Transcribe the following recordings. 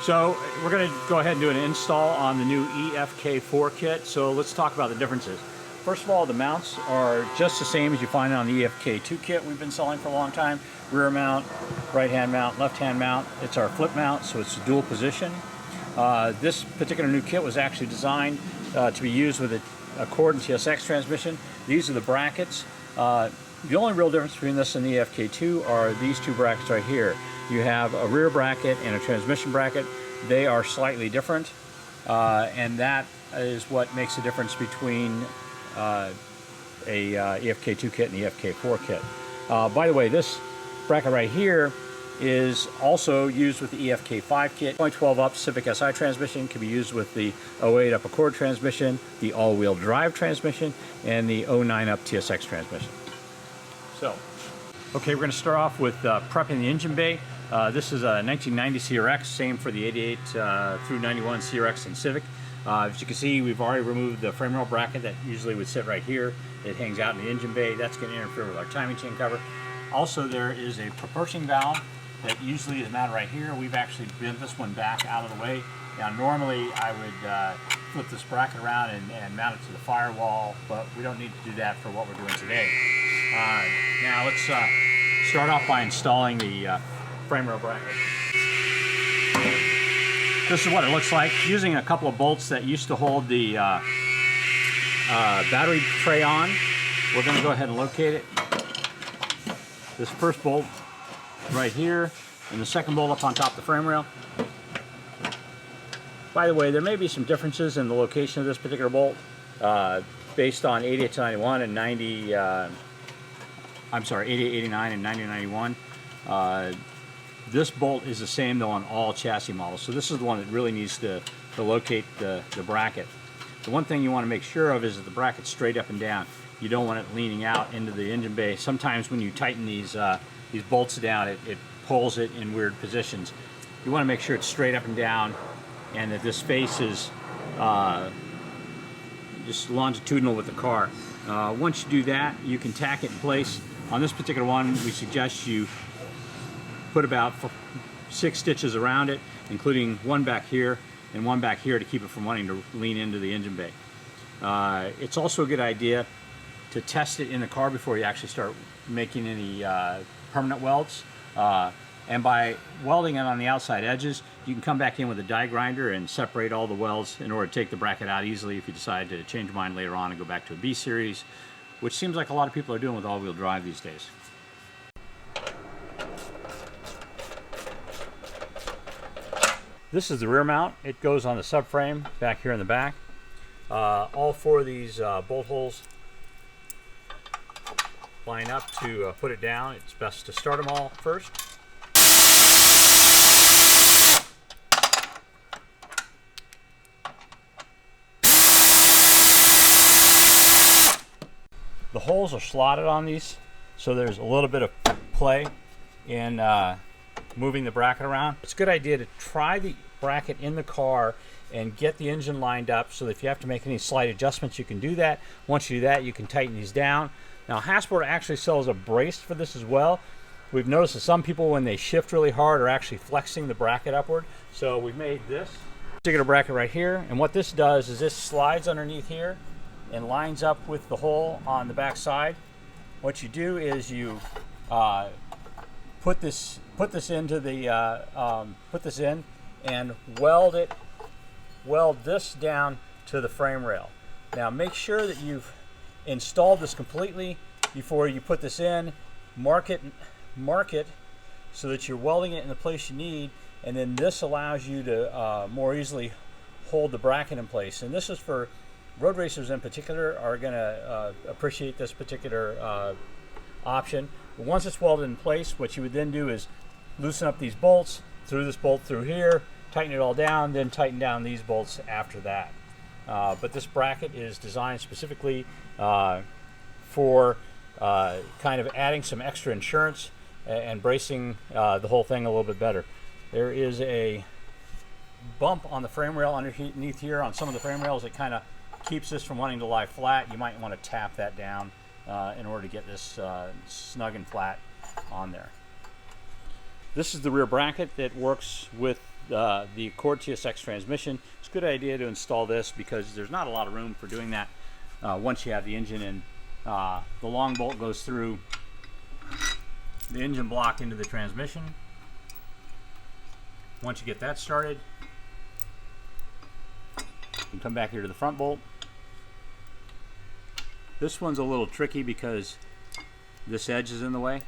So we're going to go ahead and do an install on the new EFK4 kit. So let's talk about the differences. First of all, the mounts are just the same as you find on the EFK2 kit we've been selling for a long time. Rear mount, right hand mount, left hand mount. It's our flip mount, so it's dual position. This particular new kit was actually designed to be used with a Cord and TSX transmission. These are the brackets. The only real difference between this and the EFK2 are these two brackets right here. You have a rear bracket and a transmission bracket. They are slightly different, and that is what makes the difference between a EFK2 kit and the EFK4 kit. By the way, this bracket right here is also used with the EFK5 kit. 0.12 up Civic Si transmission can be used with the 08 up Accord transmission, the all-wheel drive transmission, and the 09 up TSX transmission. So, okay, we're going to start off with prepping the engine bay. This is a 1990 CRX, same for the 88 through 91 CRX and Civic. As you can see, we've already removed the frame rail bracket that usually would sit right here. It hangs out in the engine bay. That's going to interfere with our timing chain cover. Also, there is a propulsion valve that usually is mounted right here. We've actually bent this one back out of the way. Now, normally I would flip this bracket around and mount it to the firewall, but we don't need to do that for what we're doing today. Now, let's start off by installing the frame rail bracket. This is what it looks like. Using a couple of bolts that used to hold the battery tray on, we're going to go ahead and locate it. This first bolt right here, and the second bolt up on top of the frame rail. By the way, there may be some differences in the location of this particular bolt based on 88 to 91 and 90. I'm sorry, 88, 89, and 90, 91. This bolt is the same though on all chassis models. So this is the one that really needs to locate the bracket. The one thing you want to make sure of is that the bracket's straight up and down. You don't want it leaning out into the engine bay. Sometimes when you tighten these bolts down, it pulls it in weird positions. You want to make sure it's straight up and down and that this face is just longitudinal with the car. Once you do that, you can tack it in place. On this particular one, we suggest you put about 6 stitches around it, including one back here and one back here to keep it from wanting to lean into the engine bay. It's also a good idea to test it in the car before you actually start making any permanent welds. And by welding it on the outside edges, you can come back in with a die grinder and separate all the welds in order to take the bracket out easily if you decide to change your mind later on and go back to a B series, which seems like a lot of people are doing with all-wheel drive these days. This is the rear mount. It goes on the subframe back here in the back. All 4 of these bolt holes line up to put it down. It's best to start them all first. The holes are slotted on these, so there's a little bit of play in moving the bracket around. It's a good idea to try the bracket in the car and get the engine lined up so that if you have to make any slight adjustments, you can do that. Once you do that, you can tighten these down. Now, Hasbro actually sells a brace for this as well. We've noticed that some people, when they shift really hard, are actually flexing the bracket upward. So we've made this particular bracket right here, and what this does is this slides underneath here and lines up with the hole on the back side. What you do is you put this into the put this in and weld this down to the frame rail. Now make sure that you've installed this completely before you put this in. Mark it so that you're welding it in the place you need, and then this allows you to more easily hold the bracket in place. And this is for road racers in particular are going to appreciate this particular option. But once it's welded in place, what you would then do is loosen up these bolts, through this bolt through here, tighten it all down, then tighten down these bolts after that. But this bracket is designed specifically for kind of adding some extra insurance and bracing the whole thing a little bit better. There is a bump on the frame rail underneath here on some of the frame rails that kind of keeps this from wanting to lie flat. You might want to tap that down in order to get this snug and flat on there. This is the rear bracket that works with the Accord TSX transmission, it's a good idea to install this because there's not a lot of room for doing that once you have the engine in. The long bolt goes through the engine block into the transmission. Once you get that started, you come back here to the front bolt. This one's a little tricky because this edge is in the way.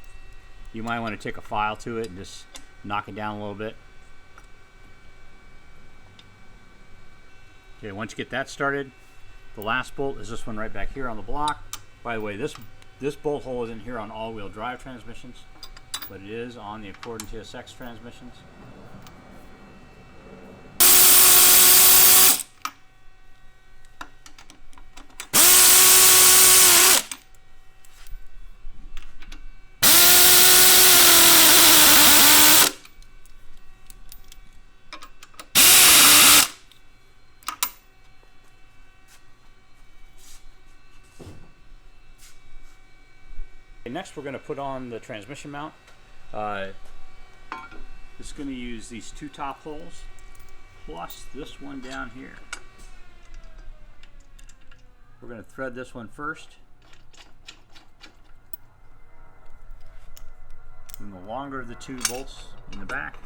You might want to take a file to it and just knock it down a little bit. Okay, once you get that started, the last bolt is this one right back here on the block. By the way, this bolt hole isn't here on all-wheel drive transmissions, but it is on the Accord and TSX transmissions. Next, we're going to put on the transmission mount. It's going to use these two top holes plus this one down here. We're going to thread this one first. And the longer of the two bolts in the back.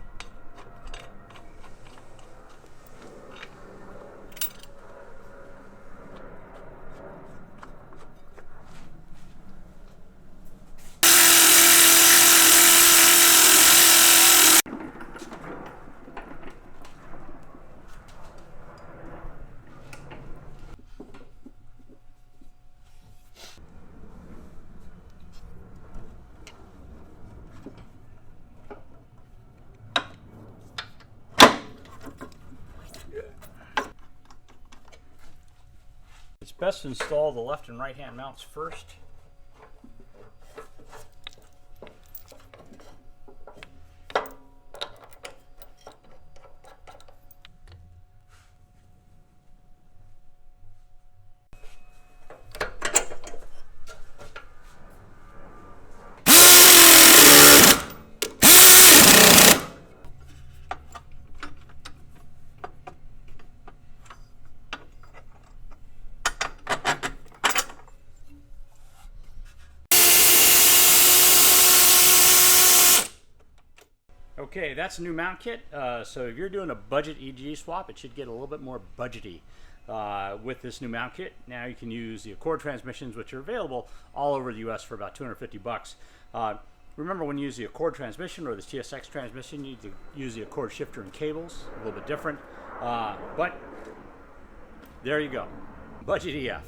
It's best to install the left and right hand mounts first. Okay, that's a new mount kit. So if you're doing a budget EG swap, it should get a little bit more budgety with this new mount kit. Now you can use the Accord transmissions, which are available all over the US for about 250 bucks. Remember, when you use the Accord transmission or the TSX transmission, you need to use the Accord shifter and cables, a little bit different. But there you go, budget EF.